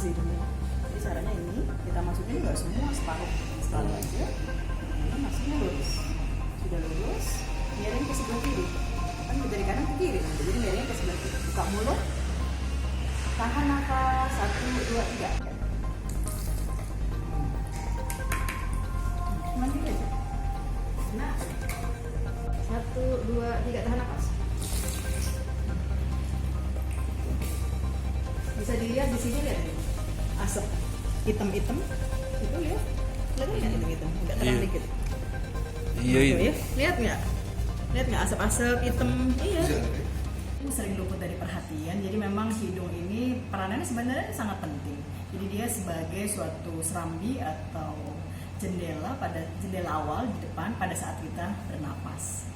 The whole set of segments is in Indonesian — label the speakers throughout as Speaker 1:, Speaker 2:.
Speaker 1: hidungnya. Jadi caranya ini kita masukin nggak semua, separuh aja. Ini masuknya lurus, sudah lurus, miring ke sebelah kiri, kan dari kanan ke kiri, jadi miring ke sebelah kiri. Buka mulut, tahan nafas 1, 2, 3. Nanti aja. Nah, 1, 2, 3, tahan nafas. Bisa dilihat di sini, lihat asap hitam-hitam itu, lihat nggak hitam-hitam, nggak terang dikit.
Speaker 2: Iya itu.
Speaker 1: Ya? Lihat nggak asap-asap hitam? Iya. Ini sering luput dari perhatian. Jadi memang hidung ini peranannya sebenarnya sangat penting. Jadi dia sebagai suatu serambi atau jendela awal di depan pada saat kita bernapas.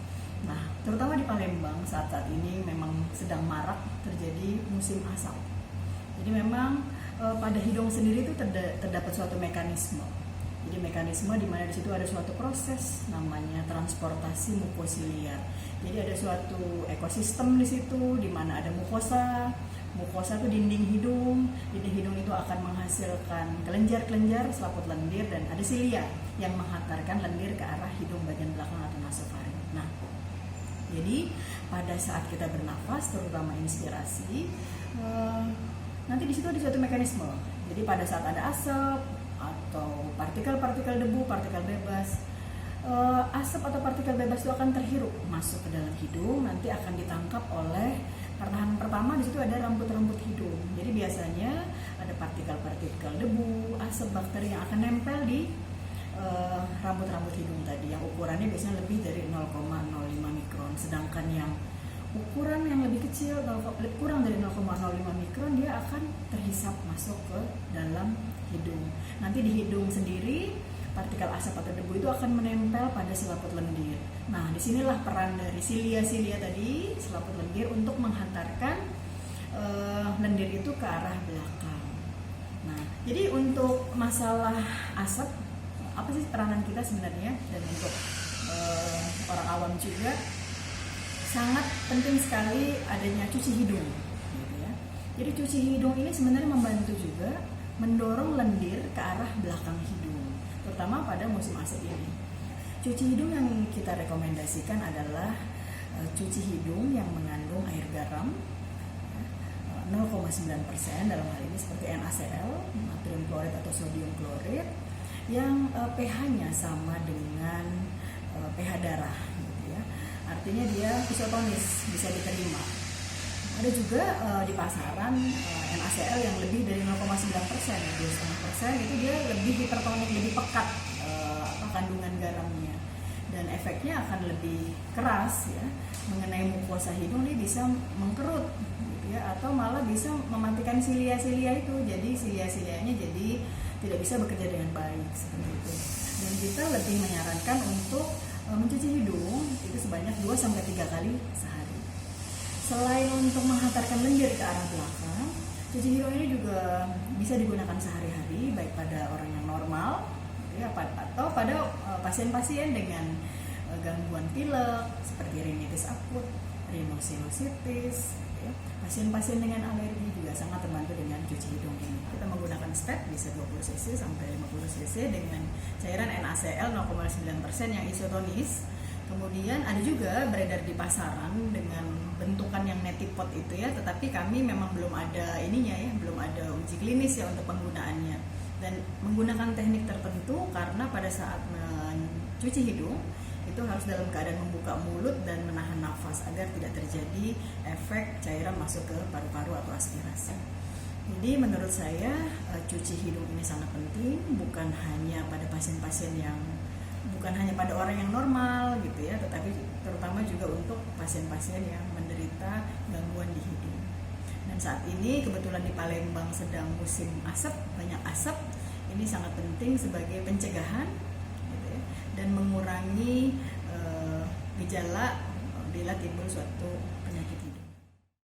Speaker 1: Nah, terutama di Palembang saat ini memang sedang marak terjadi musim asap. Jadi memang pada hidung sendiri itu terdapat suatu mekanisme. Jadi mekanisme di mana di situ ada suatu proses namanya transportasi mukosiliar. Jadi ada suatu ekosistem di situ di mana ada mukosa. Mukosa itu dinding hidung. Dinding hidung itu akan menghasilkan kelenjar-kelenjar, selaput lendir, dan ada silia yang menghantarkan lendir ke arah hidung bagian belakang atau nasofaring. Nah, jadi pada saat kita bernafas, terutama inspirasi, nanti di situ ada suatu mekanisme. Jadi pada saat ada asap atau partikel-partikel debu, partikel bebas, asap atau partikel bebas itu akan terhirup masuk ke dalam hidung, nanti akan ditangkap oleh pertahanan pertama. Di situ ada rambut-rambut hidung. Jadi biasanya ada partikel-partikel debu, asap, bakteri yang akan nempel di rambut-rambut hidung tadi, yang ukurannya biasanya lebih dari 0,05 mikron. Sedangkan yang ukuran yang lebih kecil, kurang dari 0,05 mikron, dia akan terhisap masuk ke dalam hidung. Nanti di hidung sendiri, partikel asap atau debu itu akan menempel pada selaput lendir. Nah, disinilah peran dari silia-silia tadi, selaput lendir, untuk menghantarkan lendir itu ke arah belakang. Nah, jadi untuk masalah asap, apa sih peranan kita sebenarnya? Dan untuk orang awam juga sangat penting sekali adanya cuci hidung, gitu ya. Jadi cuci hidung ini sebenarnya membantu juga mendorong lendir ke arah belakang hidung, terutama pada musim asap ini. Cuci hidung yang kita rekomendasikan adalah cuci hidung yang mengandung air garam 0,9% dalam hal ini seperti NaCl, natrium klorid atau sodium klorid, yang pH-nya sama dengan pH darah, gitu ya. Artinya dia isotonis, bisa diterima. Ada juga di pasaran NaCl yang lebih dari 0,9%, 2,5%, itu dia lebih hipertonik, lebih pekat kandungan garamnya, dan efeknya akan lebih keras ya mengenai mukosa hidung. Dia bisa mengkerut, gitu ya, atau malah bisa mematikan silia-silia itu. Jadi silia-silianya jadi tidak bisa bekerja dengan baik seperti itu. Dan kita lebih menyarankan untuk mencuci hidung itu sebanyak 2-3 kali sehari. Selain untuk menghantarkan lendir ke arah belakang, cuci hidung ini juga bisa digunakan sehari-hari, baik pada orang yang normal ya, atau pada pasien-pasien dengan gangguan pilek seperti rinitis akut, rhinosinusitis ya. Pasien-pasien dengan alergi juga sangat terbantu dengan cuci hidung ini. Kita menggunakan step bisa 20 cc sampai 50 cc dengan cairan NaCl 0,9% yang isotonis. Kemudian ada juga beredar di pasaran dengan bentukan yang netipot itu ya, tetapi kami memang belum ada ininya ya, belum ada uji klinis ya untuk penggunaannya. Dan menggunakan teknik tertentu karena pada saat mencuci hidung itu harus dalam keadaan membuka mulut dan menahan nafas agar tidak terjadi efek cairan masuk ke paru-paru atau aspirasi. Jadi menurut saya cuci hidung ini sangat penting, bukan hanya pada pasien-pasien yang bukan hanya pada orang yang normal gitu ya, tetapi terutama juga untuk pasien-pasien yang menderita gangguan di hidung. Dan saat ini kebetulan di Palembang sedang musim asap, banyak asap. Ini sangat penting sebagai pencegahan gitu ya, dan mengurangi gejala bila timbul suatu penyakit hidung.